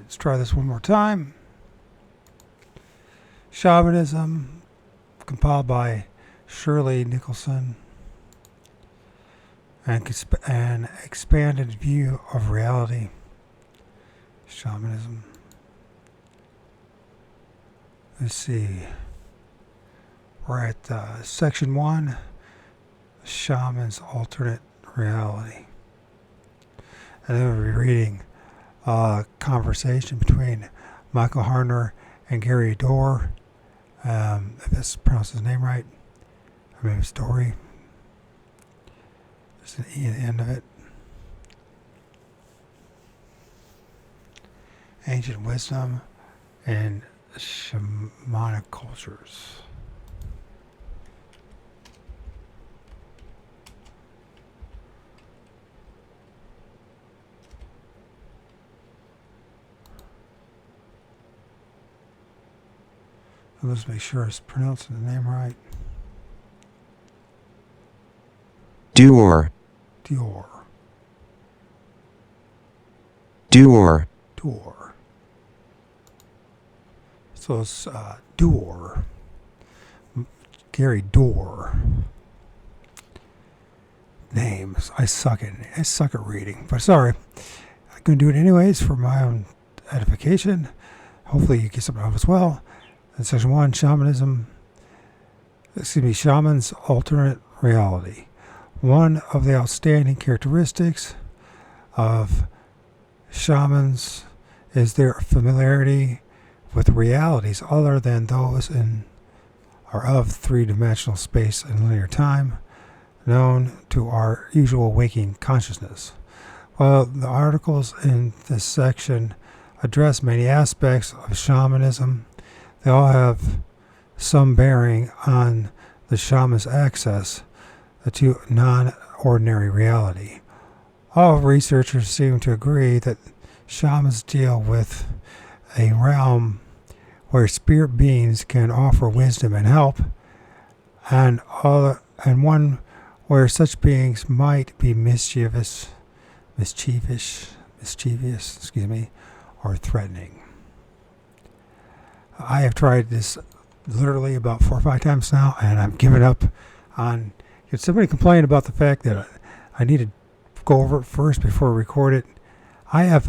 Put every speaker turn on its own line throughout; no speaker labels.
Let's try this one more time. Shamanism, compiled by Shirley Nicholson. An expanded view of reality. Shamanism. Let's see. We're at section 1, Shaman's Alternate Reality. And then we'll be reading a conversation between Michael Harner and Gary Dorr. If that's pronounced his name right. I mean, it's Dory. There's an E at the end of it. Ancient wisdom and shamanic cultures. Let's make sure it's pronouncing the name right.
Dior.
Dior.
Dior.
Dior. So it's Dorr. Gary Dorr. Names. I suck at reading. But sorry. I'm going to do it anyways for my own edification. Hopefully you get something out of it as well. In section 1, Shaman's Alternate Reality. One of the outstanding characteristics of shamans is their familiarity with realities other than those of three-dimensional space and linear time, known to our usual waking consciousness. While the articles in this section address many aspects of shamanism, they all have some bearing on the shaman's access to non-ordinary reality. All researchers seem to agree that shamans deal with a realm where spirit beings can offer wisdom and help, and one where such beings might be mischievous, or threatening. I have tried this literally about 4 or 5 times now, and I've given up on. If somebody complained about the fact that I need to go over it first before I record it, I have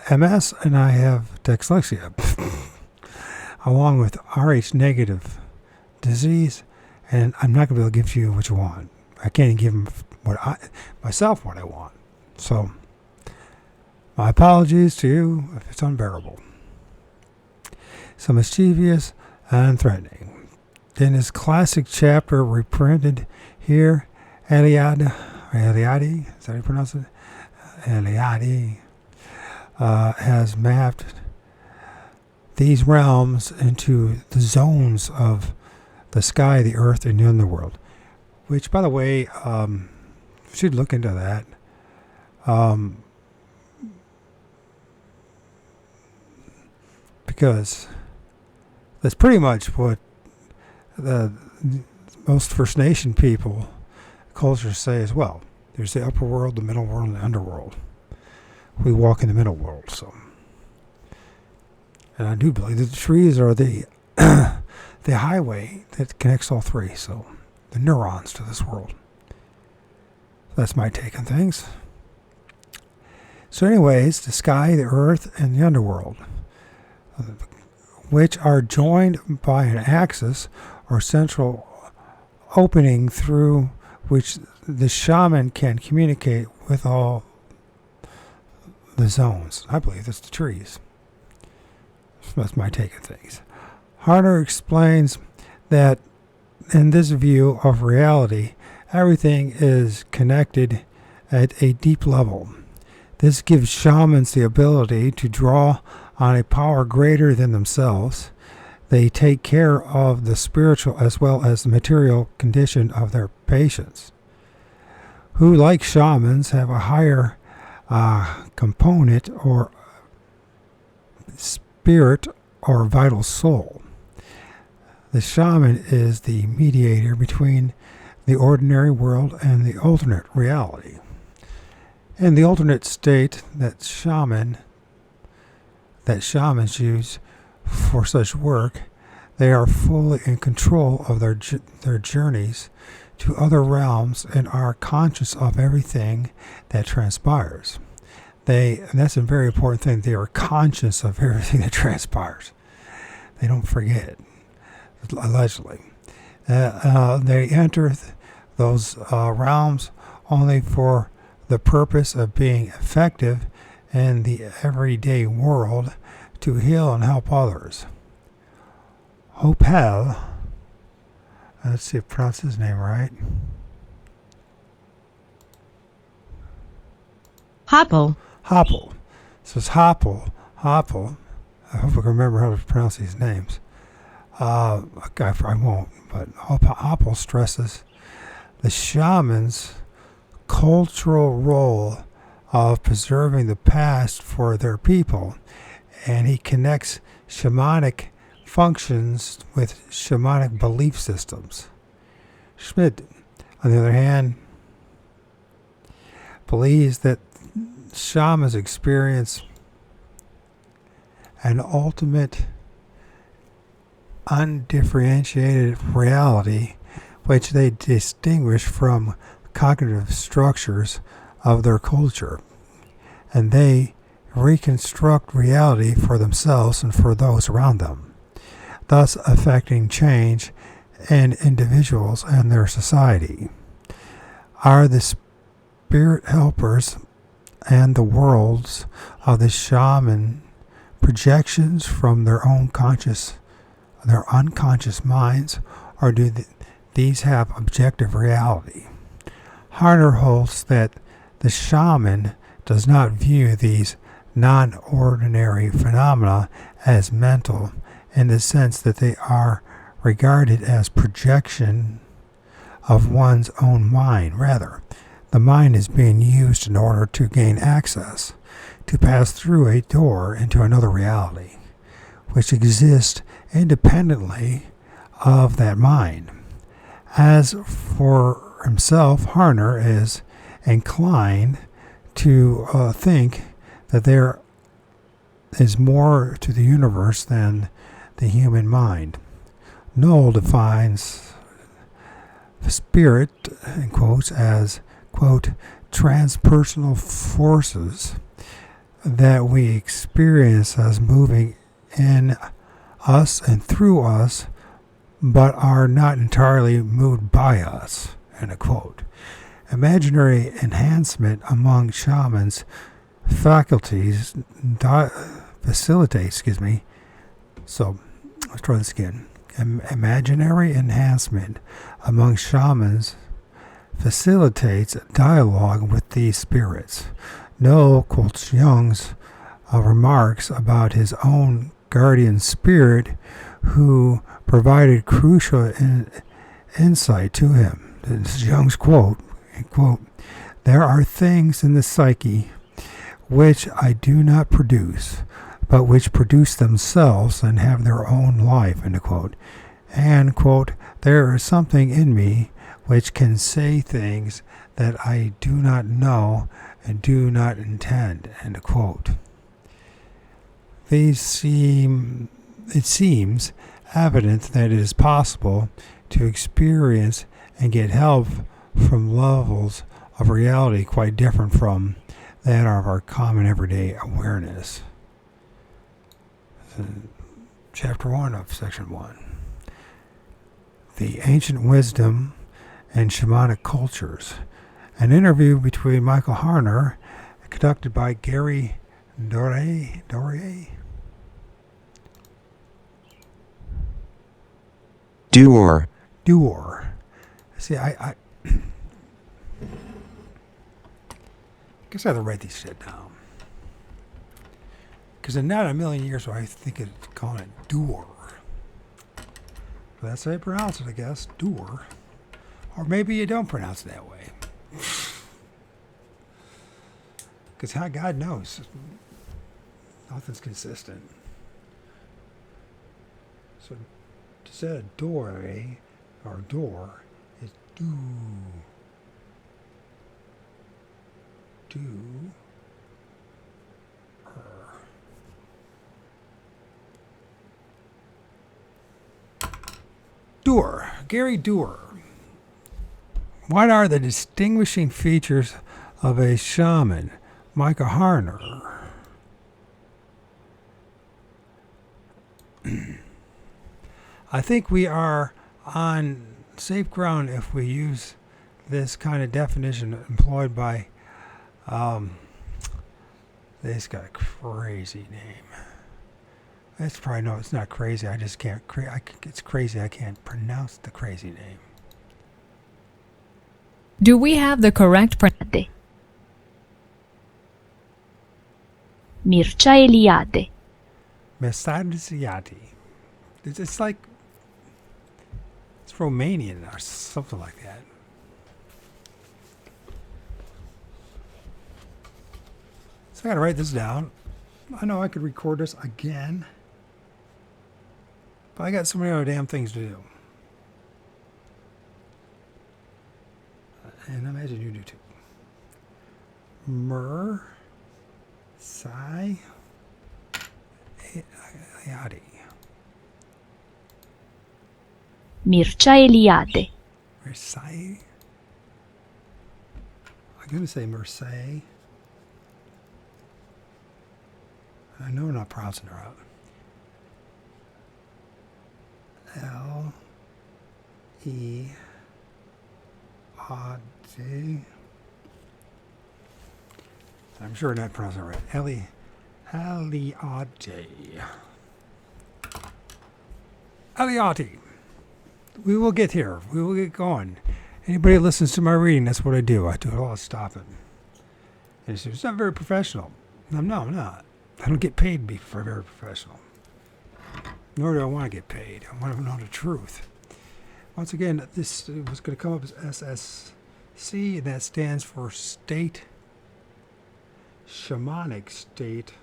MS and I have dyslexia, along with Rh negative disease, and I'm not going to be able to give you what you want. I can't even give them myself what I want. So, my apologies to you if it's unbearable. So mischievous and threatening. In his classic chapter reprinted here, Eliade, is that how you pronounce it? Eliade has mapped these realms into the zones of the sky, the earth, and the underworld. Which, by the way, should look into that. Because that's pretty much what the most First Nation people cultures say as well. There's the upper world, the middle world, and the underworld. We walk in the middle world, so. And I do believe that the trees are the the highway that connects all three, so the neurons to this world. That's my take on things. So anyways, the sky, the earth, and the underworld, which are joined by an axis or central opening through which the shaman can communicate with all the zones. I believe that's the trees. That's my take on things. Harder explains that in this view of reality, everything is connected at a deep level. This gives shamans the ability to draw on a power greater than themselves. They take care of the spiritual as well as the material condition of their patients, who, like shamans, have a higher component or spirit or vital soul. The shaman is the mediator between the ordinary world and the alternate reality. In the alternate state that shaman, that shamans use for such work, they are fully in control of their journeys to other realms and are conscious of everything that transpires. And that's a very important thing. They are conscious of everything that transpires. They don't forget, allegedly. They enter those realms only for the purpose of being effective in the everyday world to heal and help others. Hopel, let's see if I pronounce his name right.
Hoppel.
So it's Hoppel. I hope I can remember how to pronounce these names. I won't, but Hoppel stresses the shaman's cultural role of preserving the past for their people, and he connects shamanic functions with shamanic belief systems. Schmidt, on the other hand, believes that shamans experience an ultimate undifferentiated reality which they distinguish from cognitive structures of their culture, and they reconstruct reality for themselves and for those around them, thus affecting change in individuals and their society. Are the spirit helpers and the worlds of the shaman projections from their unconscious minds, or do these have objective reality? Harner holds that the shaman does not view these non-ordinary phenomena as mental in the sense that they are regarded as projection of one's own mind. Rather, the mind is being used in order to gain access, to pass through a door into another reality, which exists independently of that mind. As for himself, Harner is inclined to think that there is more to the universe than the human mind. Knoll defines spirit, in quotes, as, quote, transpersonal forces that we experience as moving in us and through us, but are not entirely moved by us, end of quote. Imaginary enhancement among shamans faculties facilitate, so let's try this again. Imaginary enhancement among shamans facilitates dialogue with these spirits. Noel quotes Jung's remarks about his own guardian spirit who provided crucial insight to him. This is Jung's quote, "There are things in the psyche which I do not produce, but which produce themselves and have their own life," end quote. And, quote, "There is something in me which can say things that I do not know and do not intend," end quote. It seems evident that it is possible to experience and get help from levels of reality quite different from that of our common everyday awareness. Chapter 1 of Section 1. The Ancient Wisdom and Shamanic Cultures. An interview between Michael Harner, conducted by Gary Dorier. Duer. See, I guess I have to write these shit down. Because in not a million years will I think of calling it Duer. But that's how you pronounce it, I guess. Duer. Or maybe you don't pronounce it that way. Because how God knows. Nothing's consistent. So instead of door, or door, it's do. Gary Dewar. What are the distinguishing features of a shaman? Micah Harner. I think we are on safe ground if we use this kind of definition employed by this got a crazy name. It's probably, no, it's not crazy. I just can't, it's crazy. I can't pronounce the crazy name.
Do we have the correct
Mircea Eliade.
Mesarziati. It's like, it's Romanian or something like that. So I gotta write this down. I know I could record this again, but I got so many other damn things to do. And I imagine you do too. Mircea Eliade.
Mircea Eliade.
Mircea. I'm gonna say Mircea. I know I'm not pronouncing her out. L-E-A-D. I'm sure I'm not pronouncing it right. Eliade. We will get here. We will get going. Anybody that listens to my reading, that's what I do. I do a lot of stopping. And it's not very professional. I'm not. I don't get paid to be very professional. Nor do I want to get paid. I want to know the truth. Once again, this was going to come up as SSC, and that stands for Shamanic State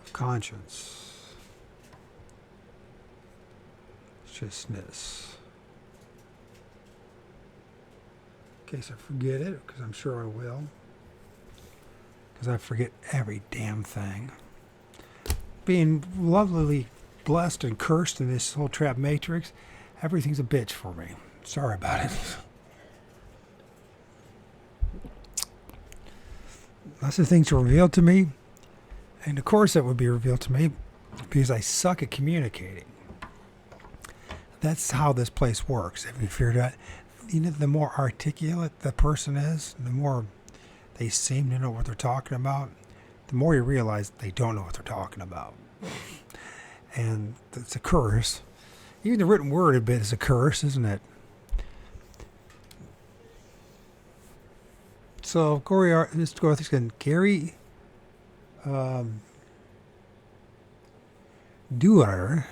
of Consciousness. In case I forget it, because I'm sure I will. Because I forget every damn thing. Being lovelily blessed and cursed in this whole trap matrix, everything's a bitch for me. Sorry about it. Lots of things are revealed to me, and of course that would be revealed to me because I suck at communicating. That's how this place works. If you figure that, the more articulate the person is, the more they seem to know what they're talking about, the more you realize they don't know what they're talking about. And it's a curse. Even the written word a bit is a curse, isn't it? So, let's go through again. Gary Dewar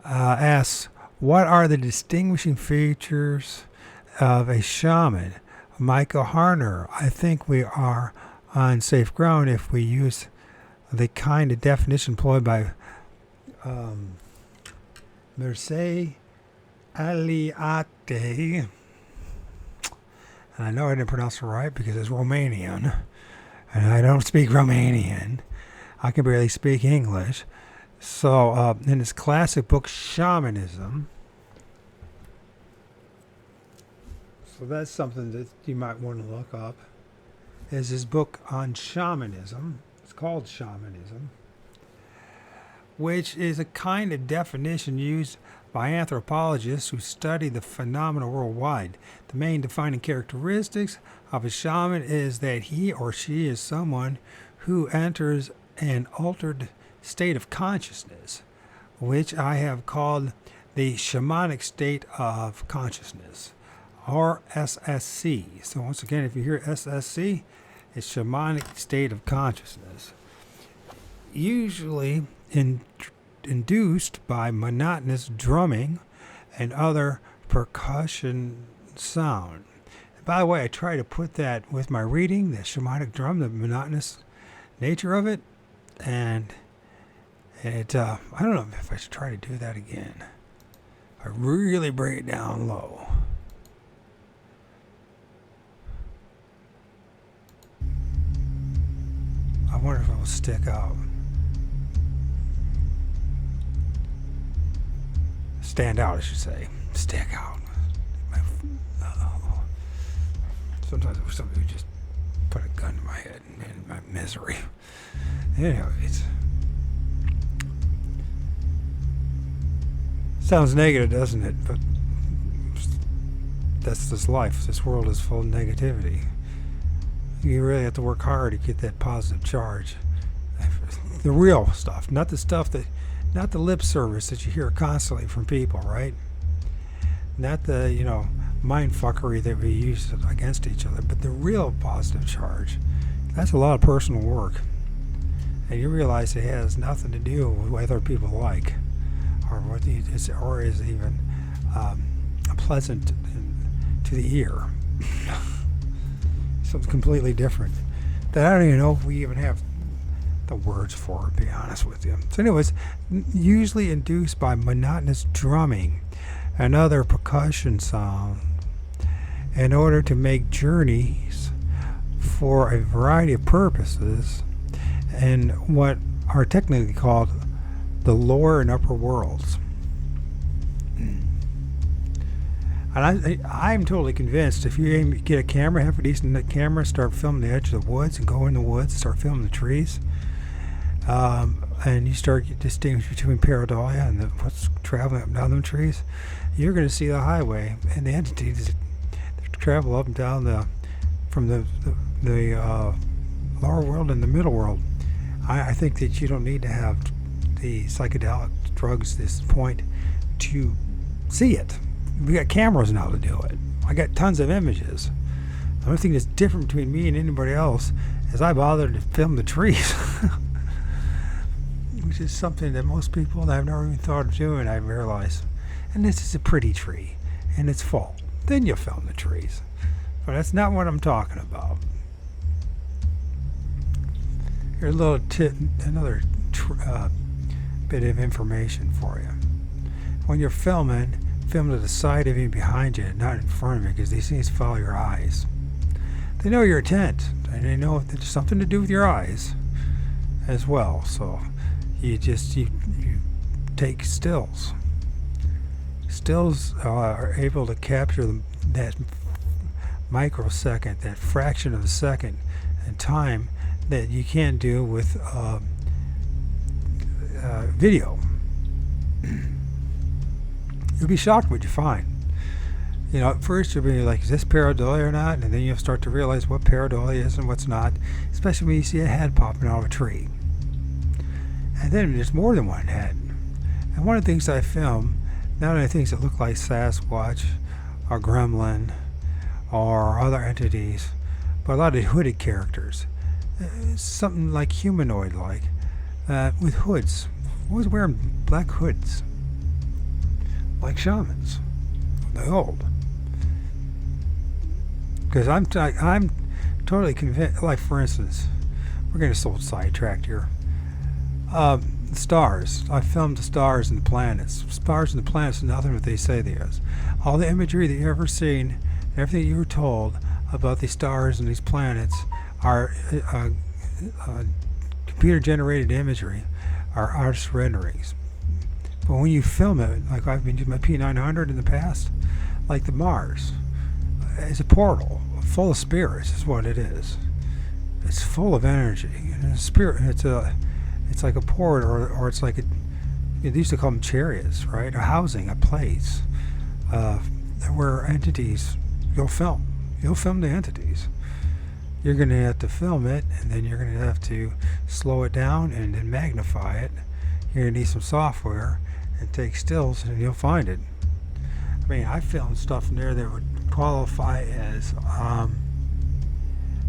asks, what are the distinguishing features of a shaman? Micah Harner, I think we are on safe ground if we use the kind of definition employed by Mircea Eliade. And I know I didn't pronounce it right because it's Romanian, and I don't speak Romanian. I can barely speak English. So in his classic book, Shamanism, so that's something that you might want to look up, is his book on shamanism. It's called Shamanism, which is a kind of definition used by anthropologists who study the phenomena worldwide. The main defining characteristics of a shaman is that he or she is someone who enters an altered state of consciousness, which I have called the shamanic state of consciousness, or SSC. So once again, if you hear SSC, it's shamanic state of consciousness. Usually induced by monotonous drumming and other percussion sound. And by the way, I try to put that with my reading, the shamanic drum, the monotonous nature of it, and it, I don't know if I should try to do that again. I really bring it down low. I wonder if it will stick out. stand out, I should say. Stick out. Sometimes it was somebody who just put a gun to my head and my misery. Anyways. Sounds negative, doesn't it? But that's this life. This world is full of negativity. You really have to work hard to get that positive charge. The real stuff, not the stuff that, not the lip service that you hear constantly from people, right? Not the, mind fuckery that we use against each other, but the real positive charge. That's a lot of personal work. And you realize it has nothing to do with what other people like, or what is even pleasant to the ear. Something completely different that I don't even know if we even have the words for, to be honest with you. So anyways, usually induced by monotonous drumming and other percussion sound in order to make journeys for a variety of purposes in what are technically called the lower and upper worlds. And I'm totally convinced if you get a camera, have a decent camera, start filming the edge of the woods and go in the woods, start filming the trees, and you start distinguishing between pareidolia and what's traveling up and down them trees, you're going to see the highway and the entities that travel up and down from the lower world and the middle world. I think that you don't need to have the psychedelic drugs at this point to see it. We got cameras now to do it. I got tons of images. The only thing that's different between me and anybody else is I bothered to film the trees, which is something that most people that I've never even thought of doing, I realize. And this is a pretty tree, and it's fall. Then you film the trees. But that's not what I'm talking about. Here's a little another bit of information for you. When you're filming, film to the side of you, behind you, not in front of you, because these things follow your eyes. They know your intent, and they know there's something to do with your eyes as well. So you take stills. Stills are able to capture that microsecond, that fraction of a second in time that you can't do with video. You'll be shocked what you find. At first you'll be like, is this pareidolia or not? And then you'll start to realize what pareidolia is and what's not, especially when you see a head popping out of a tree. And then there's more than one head. And one of the things I film, not only things that look like Sasquatch or Gremlin or other entities, but a lot of hooded characters. Something like humanoid-like, with hoods. Always wearing black hoods. Like shamans, the old. Because I'm totally convinced. Like for instance, we're getting so sidetracked here. Stars. I filmed the stars and the planets. Stars and the planets are nothing what they say they is. All the imagery that you've ever seen, everything you were told about these stars and these planets are computer-generated imagery, are artist renderings. But when you film it, like I've been doing my P900 in the past, like the Mars, it's a portal full of spirits is what it is. It's full of energy. And it's spirit. It's like a port, or it's like they used to call them chariots, right? A housing, a place, where entities. You'll film the entities. You're going to have to film it, and then you're going to have to slow it down and then magnify it. You're going to need some software and take stills, and you'll find it. I mean, I filmed stuff in there that would qualify as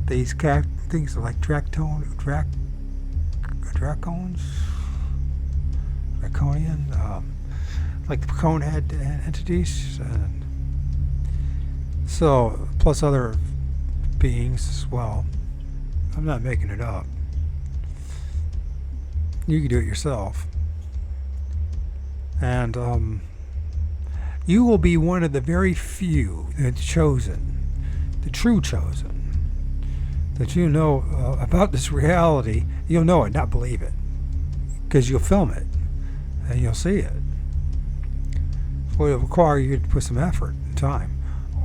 these things like draconian, like the cone head entities. So, plus other beings as well. I'm not making it up. You can do it yourself. And you will be one of the very few that's chosen, the true chosen, that you know about this reality. You'll know it, not believe it, because you'll film it and you'll see it. will require you to put some effort and time.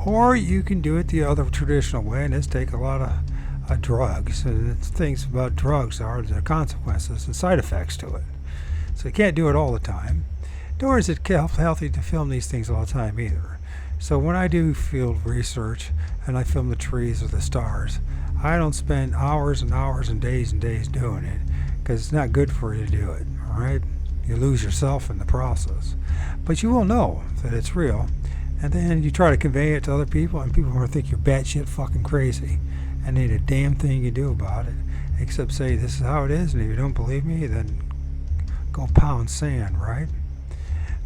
Or you can do it the other traditional way, and it's take a lot of drugs. And things about drugs are the consequences and side effects to it. So you can't do it all the time. Nor is it healthy to film these things all the time either. So when I do field research and I film the trees or the stars, I don't spend hours and hours and days doing it, because it's not good for you to do it, all right? You lose yourself in the process. But you will know that it's real, and then you try to convey it to other people, and people will think you're batshit fucking crazy, and ain't a damn thing you do about it, except say this is how it is, and if you don't believe me, then go pound sand, right?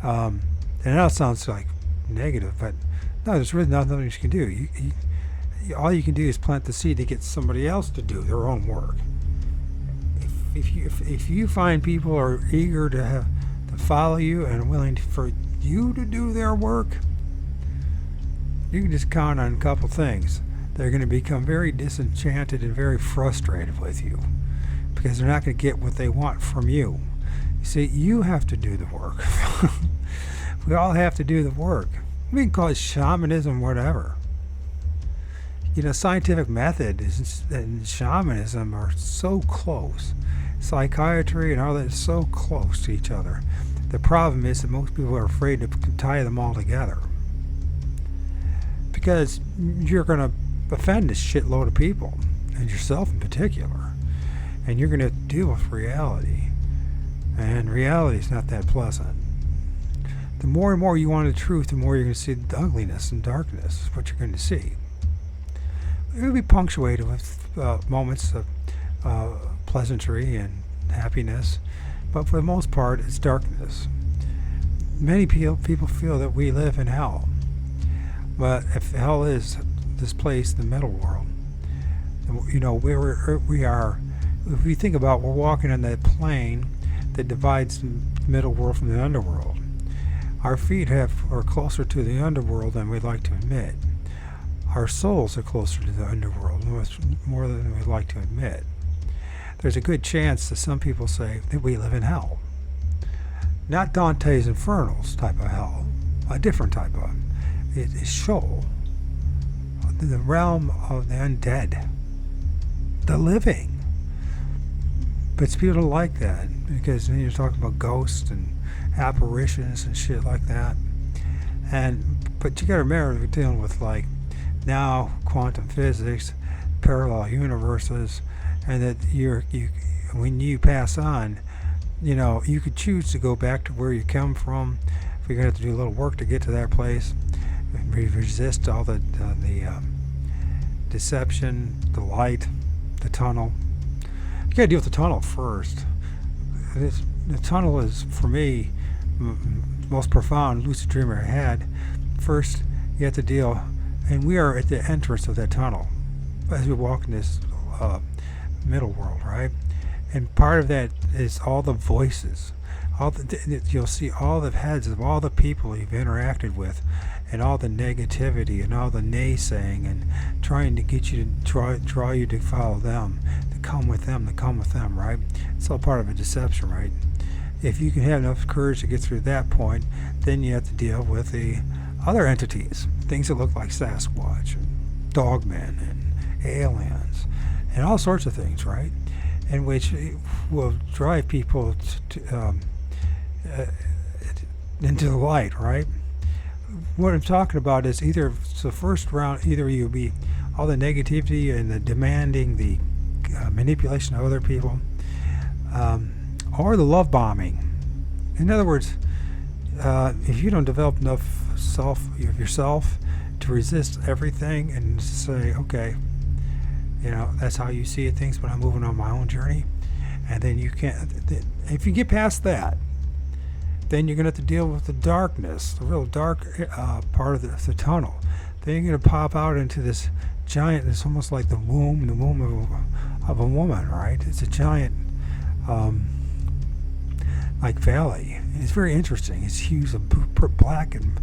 And that sounds like negative, but no, there's really nothing you can do. All you can do is plant the seed to get somebody else to do their own work. If you find people are eager to follow you and willing for you to do their work, you can just count on a couple things. They're going to become very disenchanted and very frustrated with you because they're not going to get what they want from you. You see, you have to do the work. We all have to do the work. We can call it shamanism, whatever. You know, scientific method and shamanism are so close. Psychiatry and all that is so close to each other. The problem is that most people are afraid to tie them all together, because you're going to offend a shitload of people, and yourself in particular, and you're going to deal with reality, and reality is not that pleasant. The more and more you want the truth, the more you're going to see the ugliness and darkness is what you're going to see. It will be punctuated with moments of pleasantry and happiness, but for the most part, it's darkness. Many people feel that we live in hell, but if hell is this place, the middle world, you know, we are. If we think about, we're walking on that plane that divides the middle world from the underworld. Our feet are closer to the underworld than we'd like to admit. Our souls are closer to the underworld, more than we'd like to admit. There's a good chance that some people say that we live in hell. Not Dante's Infernals type of hell, a different type of. It is Sheol, the realm of the undead, the living. But people don't like that, because then you're talking about ghosts and apparitions and shit like that. But you gotta remember, we're dealing with like now quantum physics, parallel universes, and that when you pass on, you know, you could choose to go back to where you come from. If you're gonna have to do a little work to get to that place, resist all the deception, the light, the tunnel. You gotta deal with the tunnel first. The tunnel is, for me, the most profound lucid dream I had. First, you have to deal, and we are at the entrance of that tunnel as we walk in this middle world, right? And part of that is all the voices. You'll see all the heads of all the people you've interacted with, and all the negativity and all the naysaying and trying to get you to draw you to follow them, to come with them, right? It's all part of a deception, right? If you can have enough courage to get through that point, then you have to deal with the other entities, things that look like Sasquatch and dogmen and aliens and all sorts of things, right? And which will drive people into the light, right? What I'm talking about is either the first round, either you'll be all the negativity and the demanding, the manipulation of other people, or the love bombing. In other words, if you don't develop enough of yourself to resist everything and say, okay, you know, that's how you see things, but I'm moving on my own journey, and then you can't. If you get past that, then you're going to have to deal with the darkness, the real dark part of the tunnel. Then you're going to pop out into this giant. It's almost like the womb of a woman, right? It's a giant, like valley. And it's very interesting. It's hues of black and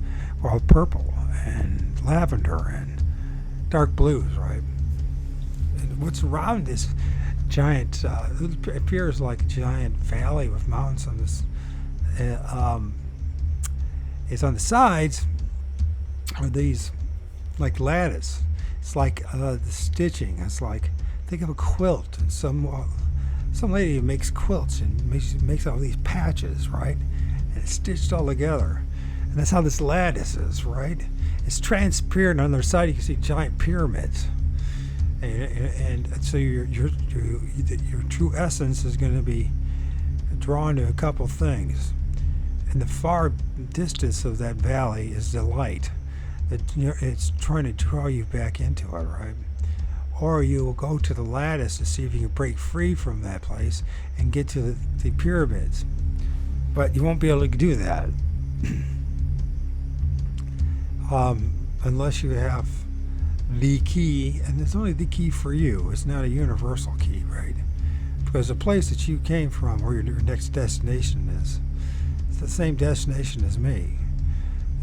purple and lavender and dark blues, right? And what's around this giant? It appears like a giant valley with mountains on this. is on the sides are these like lattice. It's like the stitching. It's like, think of a quilt, and some lady who makes quilts and makes all these patches, right? And it's stitched all together. And that's how this lattice is, right? It's transparent. On the other side you can see giant pyramids. And so your true essence is going to be drawn to a couple things. In the far distance of that valley is the light. It's trying to draw you back into it, right? Or you will go to the lattice to see if you can break free from that place and get to the pyramids. But you won't be able to do that unless you have the key, and it's only the key for you. It's not a universal key, right? Because the place that you came from, where your next destination is, it's the same destination as me.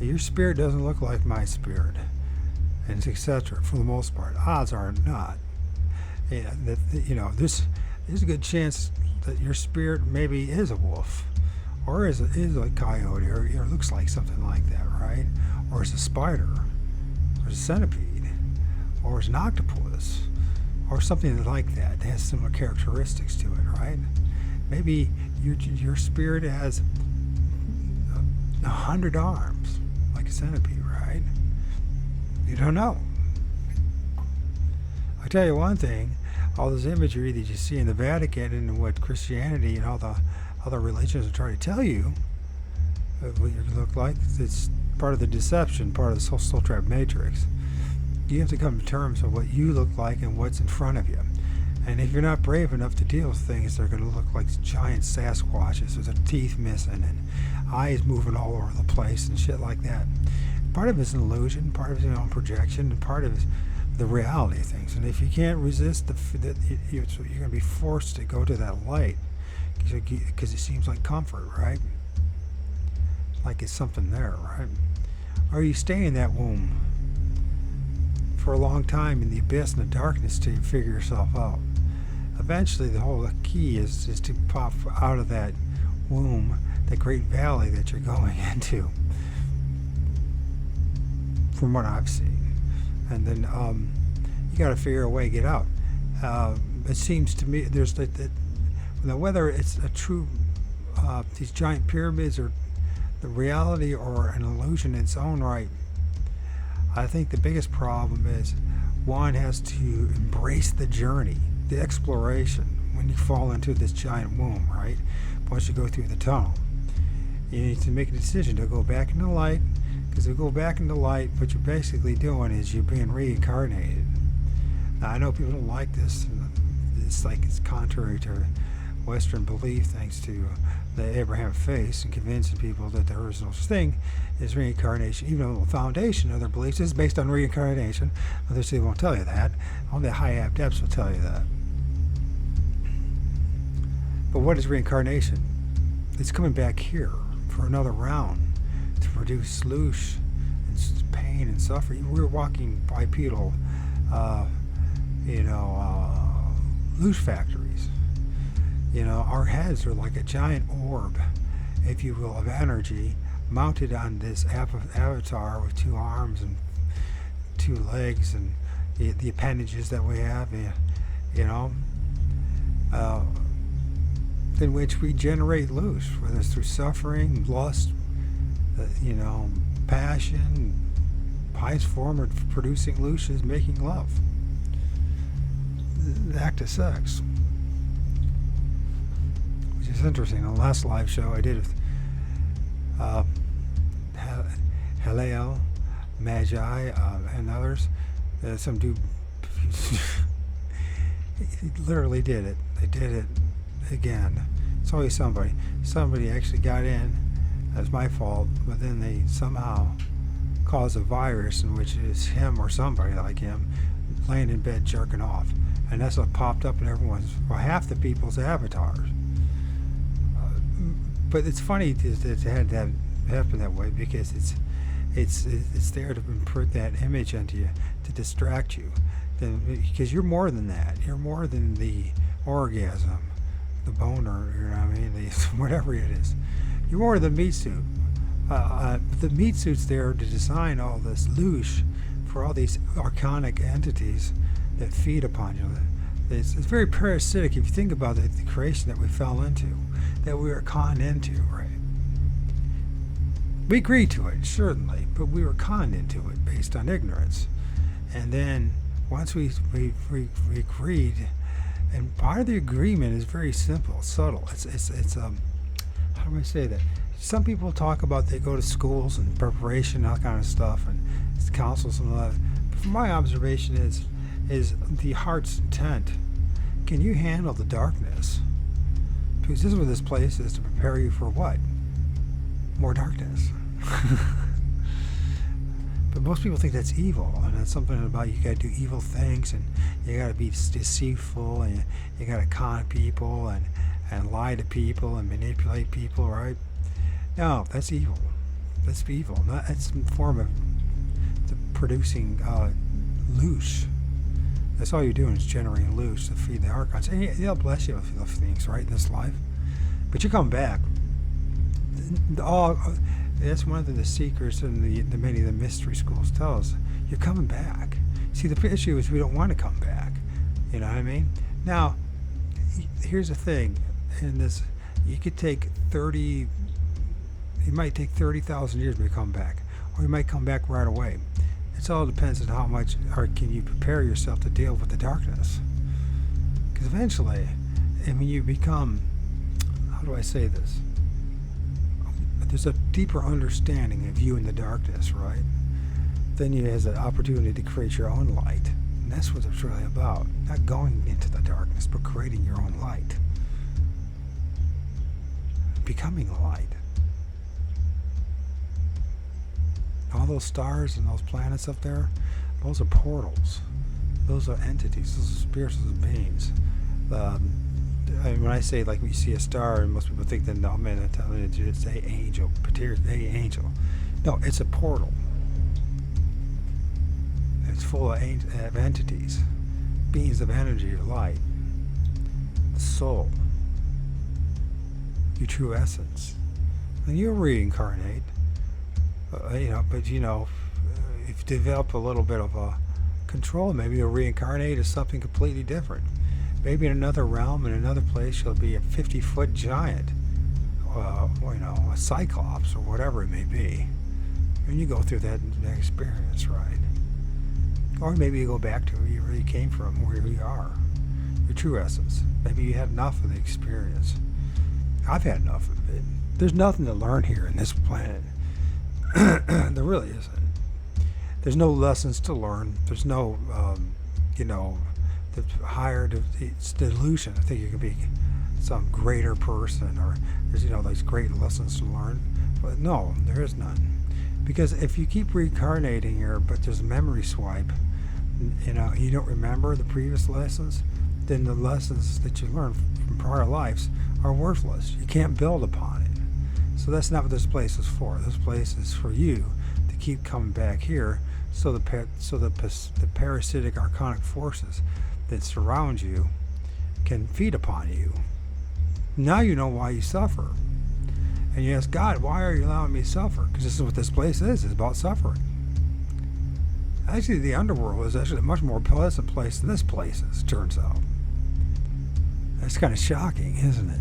Your spirit doesn't look like my spirit, and etc. For the most part, odds are not. And that, there's a good chance that your spirit maybe is a wolf, or is a coyote, or looks like something like that, right? Or it's a spider, or it's a centipede, or it's an octopus, or something like that. It has similar characteristics to it, right? Maybe your spirit has 100 arms, like a centipede, right? You don't know. I tell you one thing, all this imagery that you see in the Vatican and what Christianity and all the other religions are trying to tell you what you look like, it's part of the deception, part of the soul trap matrix. You have to come to terms with what you look like and what's in front of you. And if you're not brave enough to deal with things, they're going to look like giant Sasquatches with their teeth missing and eyes moving all over the place and shit like that. Part of it's an illusion, part of it's your own projection, and part of it's the reality of things. And if you can't resist you're going to be forced to go to that light because it seems like comfort, right? Like it's something there, right? Or you stay in that womb for a long time in the abyss and the darkness till you figure yourself out. Eventually, the whole key is to pop out of that womb, that great valley that you're going into, from what I've seen. And then you got to figure a way to get out. It seems to me there's whether it's a true these giant pyramids or the reality or an illusion in its own right. I think the biggest problem is one has to embrace the journey, the exploration, when you fall into this giant womb, right? Once you go through the tunnel, you need to make a decision to go back into light, because if you go back into light, what you're basically doing is you're being reincarnated. Now, I know people don't like this. It's like it's contrary to Western belief, thanks to the Abraham faith and convincing people that there is no such thing as reincarnation, even though the foundation of their beliefs is based on reincarnation. Others won't tell you that. Only the high adepts will tell you that. But what is reincarnation? It's coming back here for another round to produce sloosh and pain and suffering. We're walking bipedal, loosh factories. Our heads are like a giant orb, if you will, of energy mounted on this avatar with 2 arms and 2 legs and the appendages that we have, in which we generate loosh, whether it's through suffering, lust, passion. Highest form of producing loosh is making love, the act of sex. It's interesting. On the last live show I did with Haleo, Magi, and others, some dude he literally did it. They did it again. It's always somebody. Somebody actually got in. That's my fault. But then they somehow caused a virus in which it's him or somebody like him laying in bed jerking off. And that's what popped up in half the people's avatars. But it's funny that it had that happen that way, because it's there to imprint that image into you, to distract you. Because you're more than that. You're more than the orgasm, the boner, whatever it is. You're more than the meat suit. The meat suit's there to design all this loosh for all these archonic entities that feed upon you. It's very parasitic if you think about the creation that we fell into, that we were conned into, right? We agreed to it, certainly, but we were conned into it based on ignorance. And then once we agreed, and part of the agreement is very simple, subtle. It's how do I say that? Some people talk about they go to schools and preparation, all kind of stuff, and it's councils and all that. But from my observation is the heart's intent. Can you handle the darkness? Because this is what this place is, to prepare you for what? More darkness. But most people think that's evil, and that's something about you got to do evil things, and you got to be deceitful, and you got to con people, and lie to people, and manipulate people, right? No, that's evil. That's evil. That's a form of producing loosh. That's all you're doing is generating loosh to feed the archons. And they'll bless you with things, right, in this life. But you come back. That's one of the secrets and the many of the mystery schools tell us. You're coming back. See, the issue is we don't want to come back. You know what I mean? Now, here's the thing. In this, you could take 30. It might take 30,000 years to come back, or you might come back right away. It all depends on how much, or can you prepare yourself to deal with the darkness? Because eventually, and when you become, how do I say this? There's a deeper understanding of you in the darkness, right? Then you have the opportunity to create your own light. And that's what it's really about. Not going into the darkness, but creating your own light. Becoming a light. All those stars and those planets up there, those are portals. Those are entities. Those are spirits and beings. When I say, like, we see a star, and most people think that, no, man, I'm telling you, it's a angel, angel. No, it's a portal. It's full of entities, beings of energy or light, the soul, your true essence. And you'll reincarnate, but if you develop a little bit of a control, maybe you'll reincarnate as something completely different. Maybe in another realm, in another place, you'll be a 50-foot giant, a cyclops, or whatever it may be. And you go through that experience, right? Or maybe you go back to where you really came from, where you are, your true essence. Maybe you had enough of the experience. I've had enough of it. There's nothing to learn here in this planet. There really isn't. There's no lessons to learn. There's no, the higher it's delusion. I think you can be some greater person, or there's these great lessons to learn. But no, there is none. Because if you keep reincarnating here, but there's a memory swipe, you don't remember the previous lessons, then the lessons that you learned from prior lives are worthless. You can't build upon it. So that's not what this place is for. This place is for you to keep coming back here, so the parasitic archonic forces that surround you can feed upon you. Now you know why you suffer. And you ask God, why are you allowing me to suffer? Because this is what this place is. It's about suffering. Actually, the underworld is actually a much more pleasant place than this place is, turns out. That's kind of shocking, isn't it?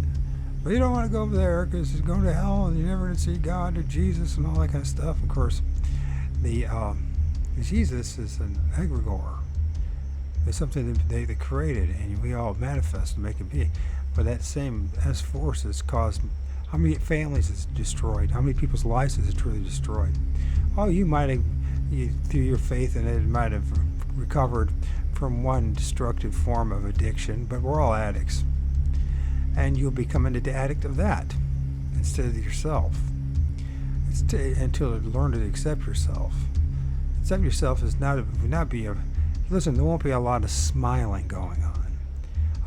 But you don't want to go over there because it's going to hell and you're never going to see God or Jesus and all that kind of stuff. Of course, the Jesus is an egregore. It's something that they created, and we all manifest and make it be. But that same S-force has caused, how many families is destroyed? How many people's lives is it truly destroyed? Oh, you might have, through your faith in it, might have recovered from one destructive form of addiction, but we're all addicts. And you'll become an addict of that instead of yourself. Until you learn to accept yourself. Accept yourself is listen, there won't be a lot of smiling going on.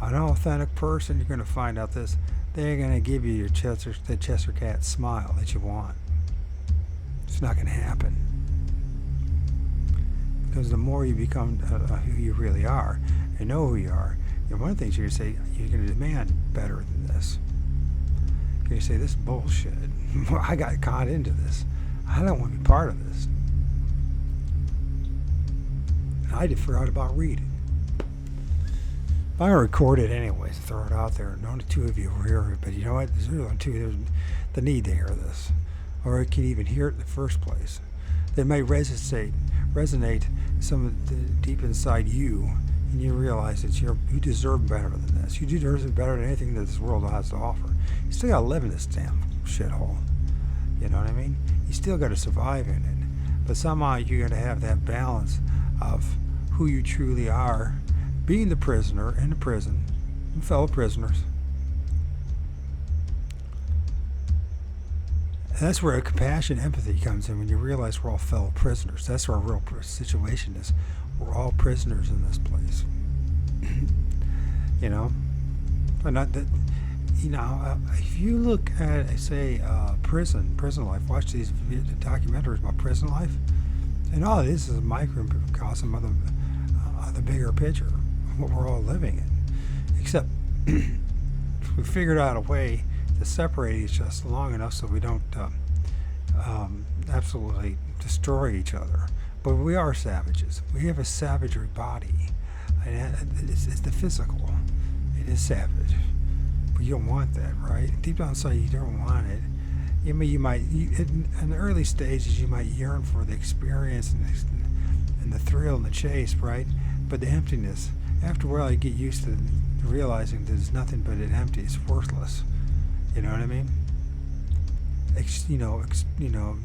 An authentic person, you're going to find out this, they're going to give you the Chester Cat smile that you want. It's not going to happen. Because the more you become who you really are, and know who you are, one of the things you're going to say, you're going to demand better than this. You're going to say, this is bullshit. I got caught into this. I don't want to be part of this. And I just forgot about reading. I'm going to record it anyways, throw it out there. Only two of you will hear it, but you know what? There's only two. There's the need to hear this. Or it can even hear it in the first place. That may resonate some of the deep inside you, and you realize that you deserve better than this. You deserve better than anything that this world has to offer. You still got to live in this damn shithole. You know what I mean? You still got to survive in it. But somehow you got to have that balance of who you truly are, being the prisoner in the prison, and fellow prisoners. And that's where compassion, empathy comes in, when you realize we're all fellow prisoners. That's where our real situation is. We're all prisoners in this place. You know? But not that, you know, if you look at, say, prison life, watch these documentaries about prison life, and all it is a microcosm of the bigger picture of what we're all living in. Except we figured out a way to separate each other long enough so we don't absolutely destroy each other. But we are savages. We have a savagery body. And it's the physical. It is savage. But you don't want that, right? Deep down inside, you don't want it. In the early stages, you might yearn for the experience and the thrill and the chase, right? But the emptiness, after a while, you get used to realizing that it's nothing but an empty. It's worthless. You know what I mean?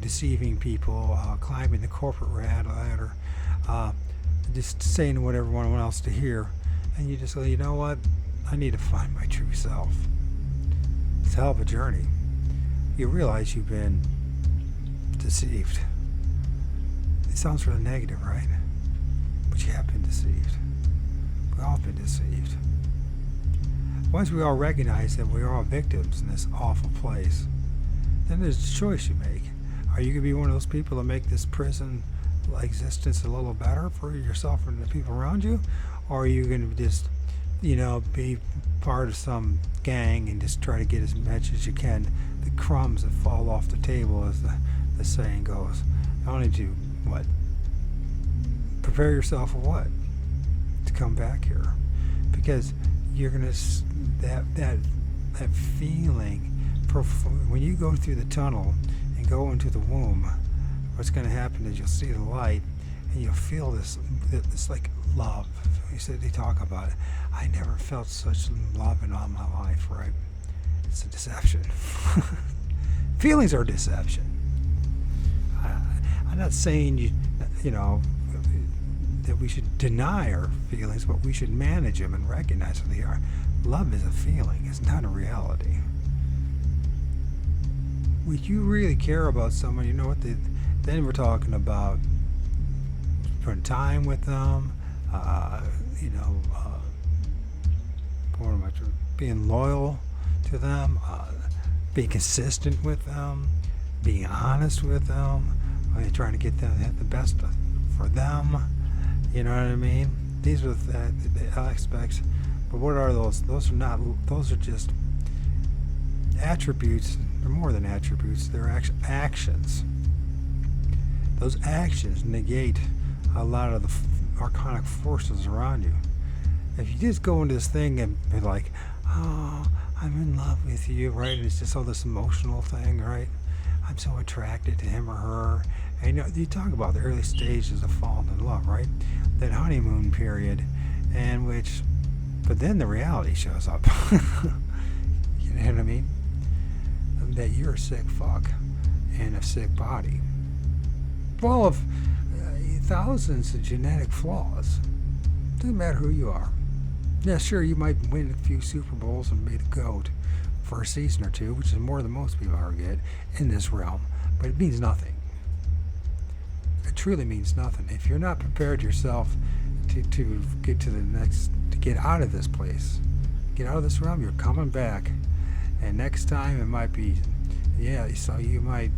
Deceiving people, climbing the corporate ladder, just saying what everyone else to hear, and you just go, you know what? I need to find my true self. It's a hell of a journey. You realize you've been deceived. It sounds really negative, right? But you have been deceived. We've all been deceived. Once we all recognize that we're all victims in this awful place, then there's a choice you make. Are you going to be one of those people that make this prison existence a little better for yourself and the people around you? Or are you going to just, be part of some gang and just try to get as much as you can, the crumbs that fall off the table, as the saying goes? Only to, what? Prepare yourself for what? To come back here. Because you're going to, that feeling, when you go through the tunnel and go into the womb, what's going to happen is you'll see the light and you'll feel this like love. They talk about it. I never felt such love in all my life, right? It's a deception. Feelings are deception. I'm not saying that we should deny our feelings, but we should manage them and recognize what they are. Love is a feeling. It's not a reality. When you really care about someone, you know what? Then we're talking about spending time with them. Being loyal to them, being consistent with them, being honest with them, trying to get them the best for them. You know what I mean? These are the aspects. But what are those? Those are just attributes. They're more than attributes. They're actions. Those actions negate a lot of the archonic forces around you. If you just go into this thing and be like, oh, I'm in love with you, right? And it's just all this emotional thing, right? I'm so attracted to him or her. And you talk about the early stages of falling in love, right? That honeymoon period, but then the reality shows up. You know what I mean? That you're a sick fuck in a sick body, full of thousands of genetic flaws. Doesn't matter who you are. Yeah, sure, you might win a few Super Bowls and be the GOAT for a season or two, which is more than most people ever get in this realm, but it means nothing. It truly means nothing. If you're not prepared yourself to get to the next, to get out of this place, get out of this realm, you're coming back. And next time it might be, so you might,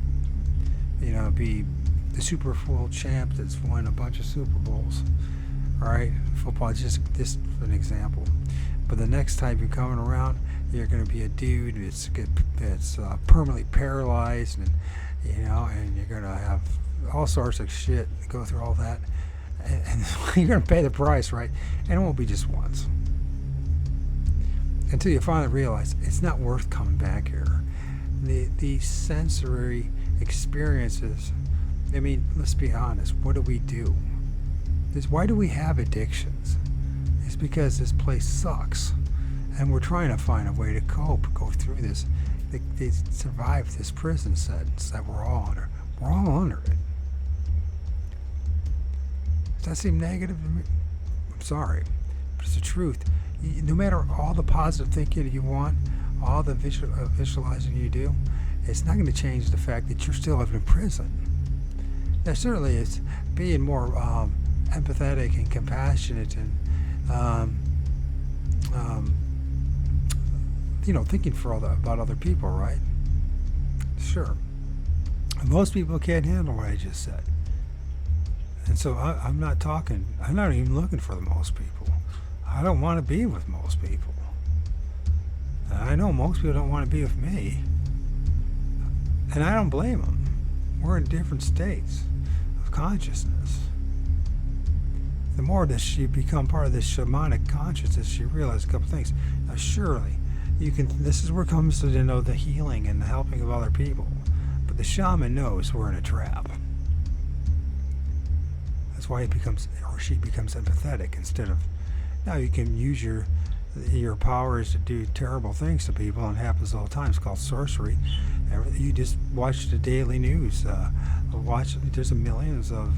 be the Super Bowl champ that's won a bunch of Super Bowls. All right, football is just an example. But the next time you're coming around, you're going to be a dude that's permanently paralyzed, and you know, and you're going to have all sorts of shit, go through all that, and you're going to pay the price, right? And it won't be just once. Until you finally realize it's not worth coming back here. The sensory experiences, I mean, let's be honest, what do we do? Why do we have addictions? It's because this place sucks. And we're trying to find a way to cope, go through this. They survive this prison sentence that we're all under. We're all under it. Does that seem negative to me? I'm sorry, but it's the truth. No matter all the positive thinking you want, all the visualizing you do, it's not going to change the fact that you're still living in prison. Now, certainly it's being more empathetic and compassionate and thinking about other people, right? Sure. Most people can't handle what I just said. And so I'm not even looking for the most people. I don't want to be with most people. And I know most people don't want to be with me. And I don't blame them. We're in different states of consciousness. The more that you become part of this shamanic consciousness, you realize a couple things. Now, surely, this is where it comes to the healing and the helping of other people. But the shaman knows we're in a trap. That's why he becomes, or she becomes empathetic instead of, now you can use your powers to do terrible things to people, and it happens all the time. It's called sorcery. You just watch the daily news. There's millions of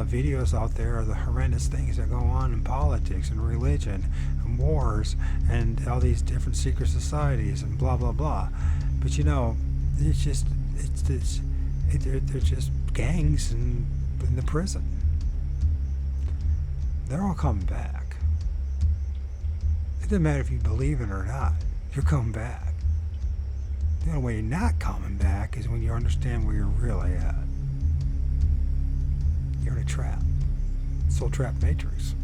videos out there of the horrendous things that go on in politics and religion and wars and all these different secret societies and blah blah blah. But they're just gangs in the prison. They're all coming back. It doesn't matter if you believe it or not. You're coming back. The only way you're not coming back is when you understand where you're really at. You're in a trap. Soul trap matrix.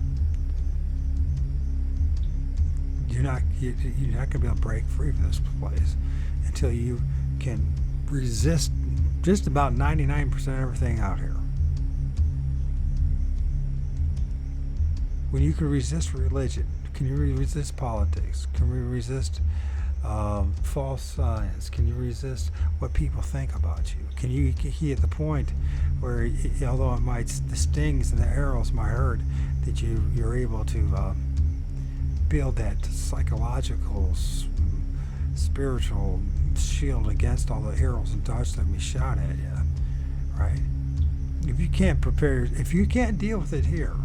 You're not going to be able to break free from this place until you can resist just about 99% of everything out here. When you can resist religion, can you resist politics? Can we resist false science? Can you resist what people think about you? Can you get to the point where, although the stings and the arrows might hurt, that you're able to build that psychological, spiritual shield against all the arrows and darts that be shot at you, right? If you can't deal with it here,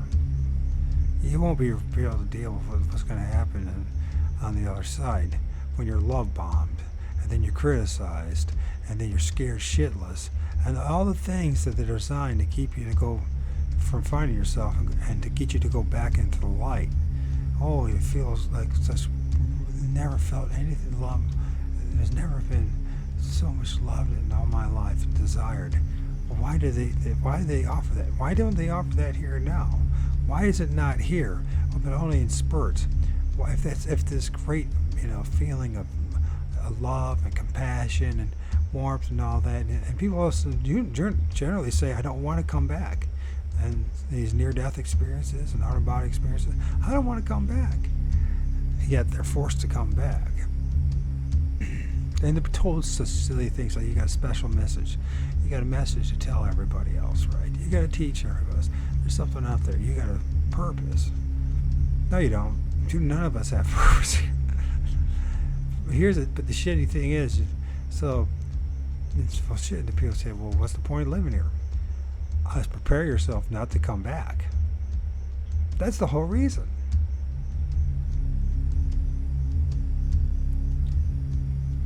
you won't be able to deal with what's going to happen on the other side when you're love bombed, and then you're criticized, and then you're scared shitless, and all the things that they're designed to keep you to go from finding yourself and to get you to go back into the light. Oh, it feels like such. Never felt anything love. There's never been so much love in all my life desired. Why do they offer that? Why don't they offer that here now? Why is it not here, but only in spurts? Why, if this great, feeling of love and compassion and warmth and all that, and people also generally say, I don't want to come back. And these near-death experiences and out-of-body experiences, I don't want to come back. Yet they're forced to come back. And they're told such silly things like, you got a special message. You got a message to tell everybody else, right? You got to teach everybody else. There's something out there. You got a purpose. No, you don't. None of us have purpose. But the shitty thing is, so it's shit. The people say, well, what's the point of living here? Just prepare yourself not to come back. That's the whole reason.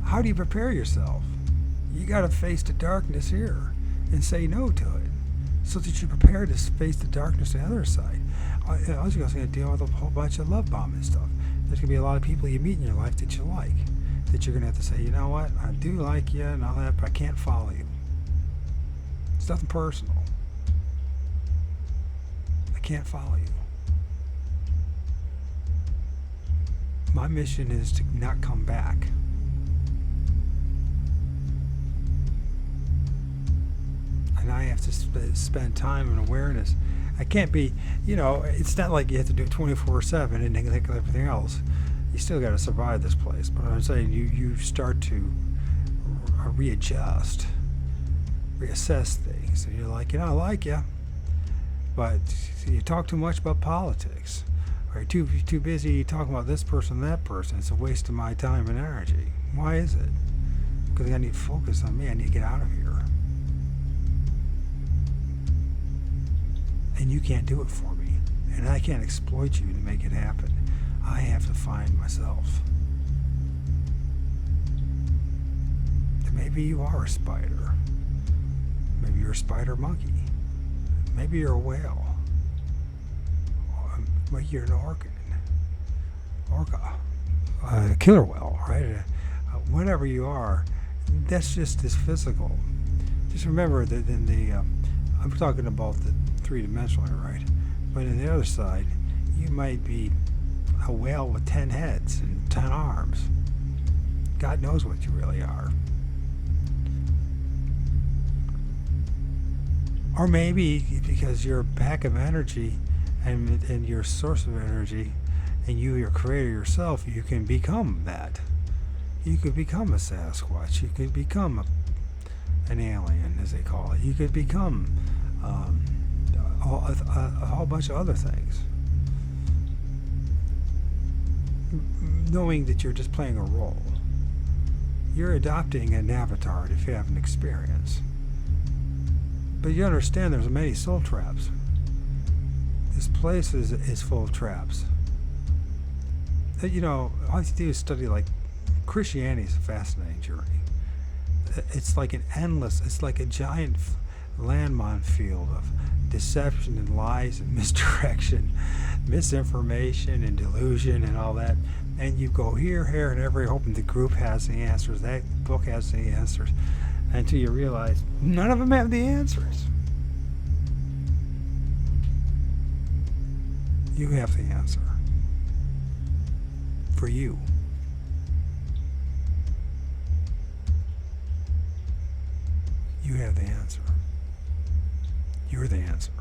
How do you prepare yourself? You got to face the darkness here and say no to it, so that you're prepared to face the darkness on the other side. I was going to deal with a whole bunch of love bombing stuff. There's going to be a lot of people you meet in your life that you like, that you're going to have to say, you know what, I do like you and all that, but I can't follow you. It's nothing personal. I can't follow you. My mission is to not come back. have to spend time and awareness. I can't be, it's not like you have to do it 24/7 and think of everything else. You still got to survive this place. But I'm saying you start to readjust, reassess things, and you're like, I like you, but you talk too much about politics, or you're too busy talking about this person, that person. It's a waste of my time and energy. Why is it? Because I need to focus on me. I need to get out of here. And you can't do it for me. And I can't exploit you to make it happen. I have to find myself. And maybe you are a spider. Maybe you're a spider monkey. Maybe you're a whale. Or maybe you're an orca. A killer whale, right? Whatever you are, that's just this physical. Just remember that in the, I'm talking about the three-dimensionally, right? But on the other side, you might be a whale with 10 heads and 10 arms. God knows what you really are. Or maybe because you're a pack of energy and your source of energy, and you, your creator yourself, you can become that. You could become a Sasquatch. You could become an alien, as they call it. You could become a whole bunch of other things. Knowing that you're just playing a role. You're adopting an avatar if you have an experience. But you understand there's many soul traps. This place is full of traps. All you have to do is study, like, Christianity is a fascinating journey. It's like it's like a giant landmine field of deception and lies and misdirection, misinformation and delusion and all that. And you go here, and every, hoping the group has the answers, that book has the answers, until you realize none of them have the answers. You have the answer. For you. You have the answer. You're the answer.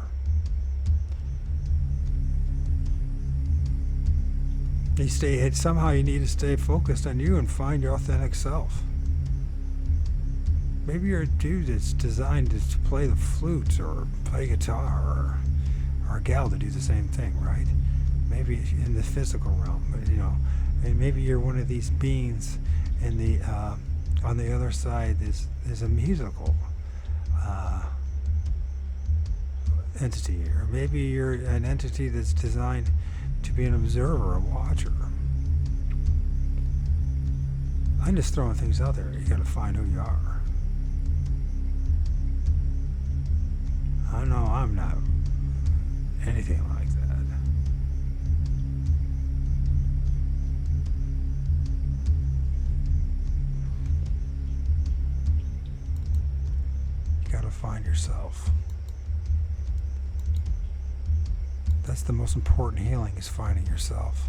Somehow you need to stay focused on you and find your authentic self. Maybe you're a dude that's designed to play the flute or play guitar, or a gal to do the same thing, right? Maybe in the physical realm, and maybe you're one of these beings in the on the other side there's a musical entity, or maybe you're an entity that's designed to be an observer, a watcher. I'm just throwing things out there. You gotta find who you are. I know I'm not anything like that. You gotta find yourself. That's the most important healing, is finding yourself.